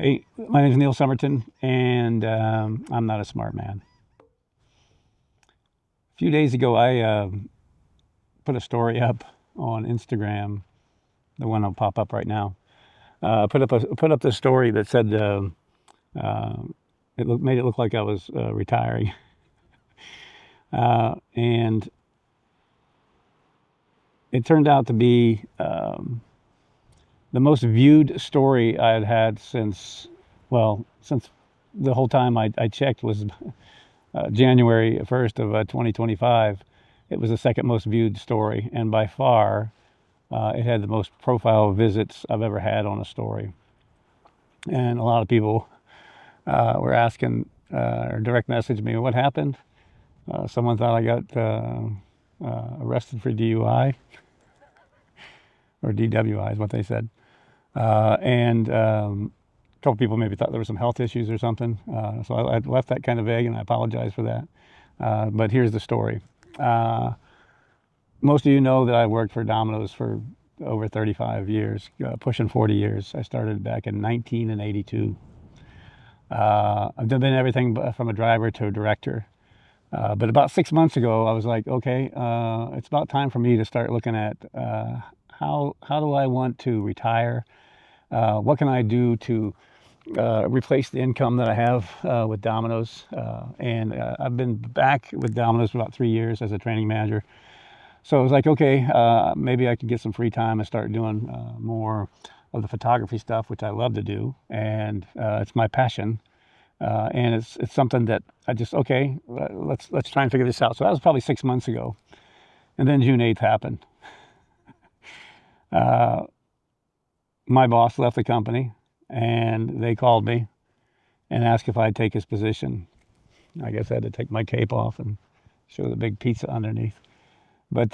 Hey, my name is Neal Somerton, and I'm not a smart man. A few days ago, I put a story up on Instagram, the one that'll pop up right now. Put up this story that said uh, made it look like I was retiring, and it turned out to be the most viewed story I had had since the whole time I checked was January 1st of 2025. It was the second most viewed story, and by far, it had the most profile visits I've ever had on a story. And a lot of people were asking or direct message me, what happened? Someone thought I got arrested for DUI or DWI is what they said. And a couple people maybe thought there were some health issues or something. So I left that kind of vague, and I apologize for that. But here's the story. Most of you know that I worked for Domino's for over 35 years, pushing 40 years. I started back in 1982. I've done everything from a driver to a director. But about 6 months ago, I was like, okay, it's about time for me to start looking at how do I want to retire? What can I do to replace the income that I have with Domino's? And I've been back with Domino's for about 3 years as a training manager. So I was like, okay, maybe I could get some free time and start doing more of the photography stuff, which I love to do, and it's my passion. And it's something that I just okay, let's try and figure this out. So that was probably 6 months ago, and then June 8th happened. My boss left the company, and they called me and asked if I'd take his position. I guess I had to take my cape off and show the big pizza underneath. But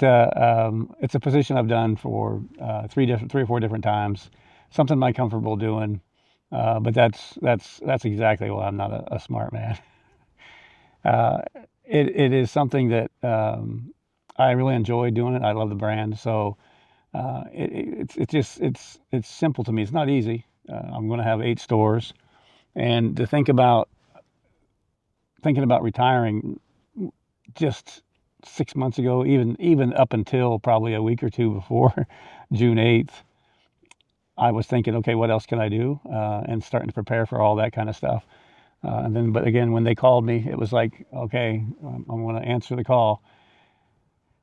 it's a position I've done for three or four different times. Something I'm comfortable doing, but that's exactly why I'm not a smart man. Uh, it is something that I really enjoy doing it. I love the brand, so it's simple to me. It's not easy. I'm going to have 8 stores, and to thinking about retiring just 6 months ago, even up until probably a week or two before June 8th, I was thinking, okay, what else can I do? And starting to prepare for all that kind of stuff. But again, when they called me, it was like, okay, I'm going to answer the call.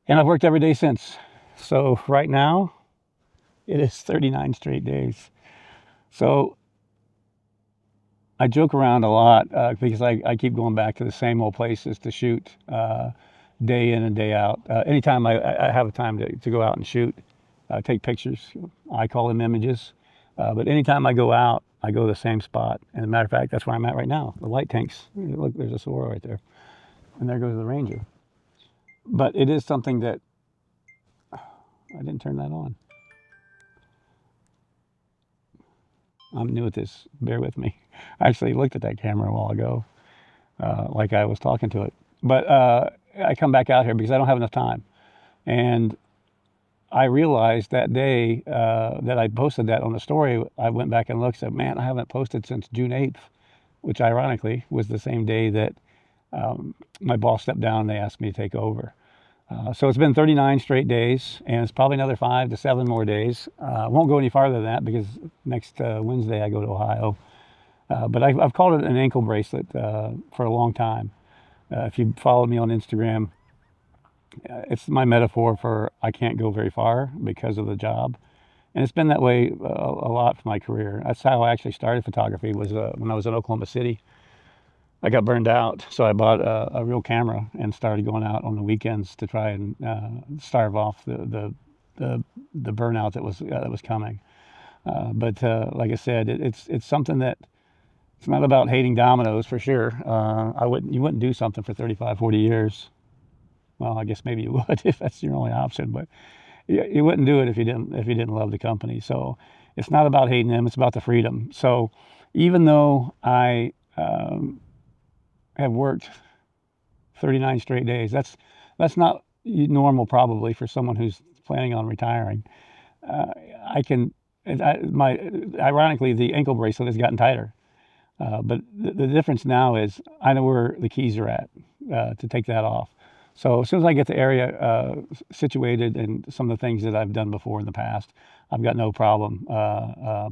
And I've worked every day since. So right now, it is 39 straight days. So I joke around a lot because I keep going back to the same old places to shoot day in and day out. Anytime I have a time to go out and shoot, take pictures, I call them images. But anytime I go out, I go to the same spot. And as a matter of fact, that's where I'm at right now. The light tanks. Look, there's a Saguaro right there. And there goes the Ranger. But it is something that I didn't turn that on. I'm new at this. Bear with me. I actually looked at that camera a while ago, like I was talking to it. But I come back out here because I don't have enough time. And I realized that day that I posted that on the story, I went back and looked and said, man, I haven't posted since June 8th, which ironically was the same day that my boss stepped down and they asked me to take over. So it's been 39 straight days, and it's probably another 5 to 7 more days. I won't go any farther than that because next Wednesday I go to Ohio. But I've called it an ankle bracelet for a long time. If you follow me on Instagram, it's my metaphor for I can't go very far because of the job. And it's been that way a lot for my career. That's how I actually started photography was when I was in Oklahoma City. I got burned out, so I bought a real camera and started going out on the weekends to try and starve off the burnout that was coming. But like I said, it's something that it's not about hating Domino's for sure. You wouldn't do something for 35, 40 years. Well, I guess maybe you would if that's your only option, but you wouldn't do it if you didn't love the company. So it's not about hating them; it's about the freedom. So even though I have worked 39 straight days. That's not normal probably for someone who's planning on retiring. I can ironically, the ankle bracelet has gotten tighter. But the difference now is I know where the keys are at to take that off. So as soon as I get the area situated and some of the things that I've done before in the past, I've got no problem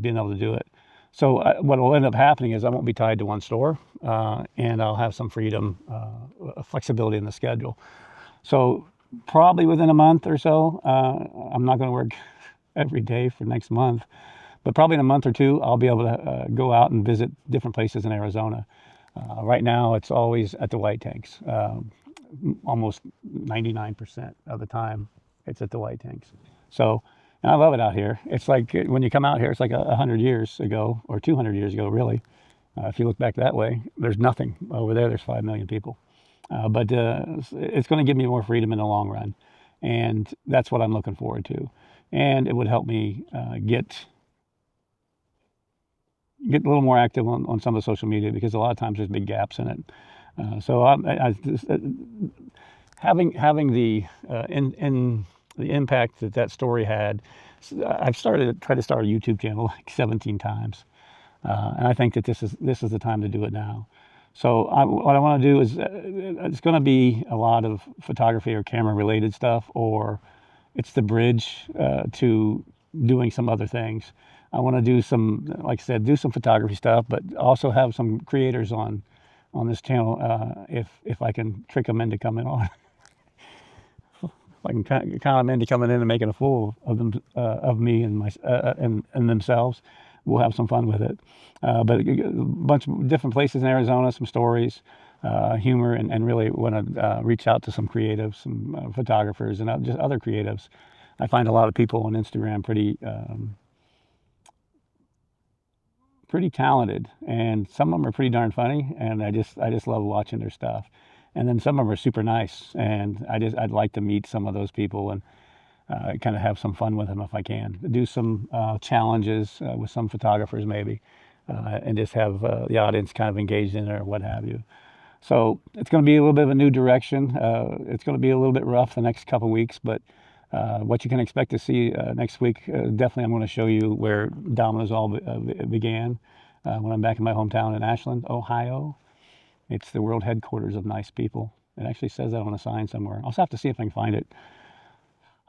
being able to do it. So what will end up happening is I won't be tied to one store, and I'll have some freedom, flexibility in the schedule. So probably within a month or so, I'm not going to work every day for next month, but probably in a month or two, I'll be able to go out and visit different places in Arizona. Right now, it's always at the white tanks. Almost 99% of the time, it's at the white tanks. So, and I love it out here. It's like when you come out here, it's like 100 years ago or 200 years ago, really. If you look back that way, there's nothing. Over there, there's 5 million people. But it's going to give me more freedom in the long run. And that's what I'm looking forward to. And it would help me get a little more active on some of the social media, because a lot of times there's big gaps in it. So having the in the impact that story had, I've tried to start a YouTube channel like 17 times, and I think that this is the time to do it now. So what I want to do is it's going to be a lot of photography or camera related stuff, or it's the bridge to doing some other things. I want to do some, like I said, do some photography stuff, but also have some creators on this channel if I can trick them into coming on. If I can con them into coming in and making a fool of them, of me and and themselves, we'll have some fun with it. But a bunch of different places in Arizona, some stories, humor, and really want to reach out to some creatives, some photographers, and just other creatives. I find a lot of people on Instagram pretty talented, and some of them are pretty darn funny, and I just love watching their stuff. And then some of them are super nice, and I'd like to meet some of those people and kind of have some fun with them if I can. Do some challenges with some photographers maybe, and just have the audience kind of engaged in it or what have you. So it's going to be a little bit of a new direction. It's going to be a little bit rough the next couple weeks, but what you can expect to see next week, definitely I'm going to show you where Domino's all began when I'm back in my hometown in Ashland, Ohio. It's the world headquarters of nice people. It actually says that on a sign somewhere. I'll have to see if I can find it.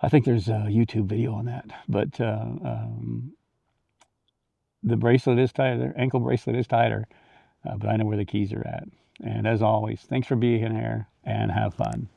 I think there's a YouTube video on that. But the bracelet is tighter, ankle bracelet is tighter, but I know where the keys are at. And as always, thanks for being here and have fun.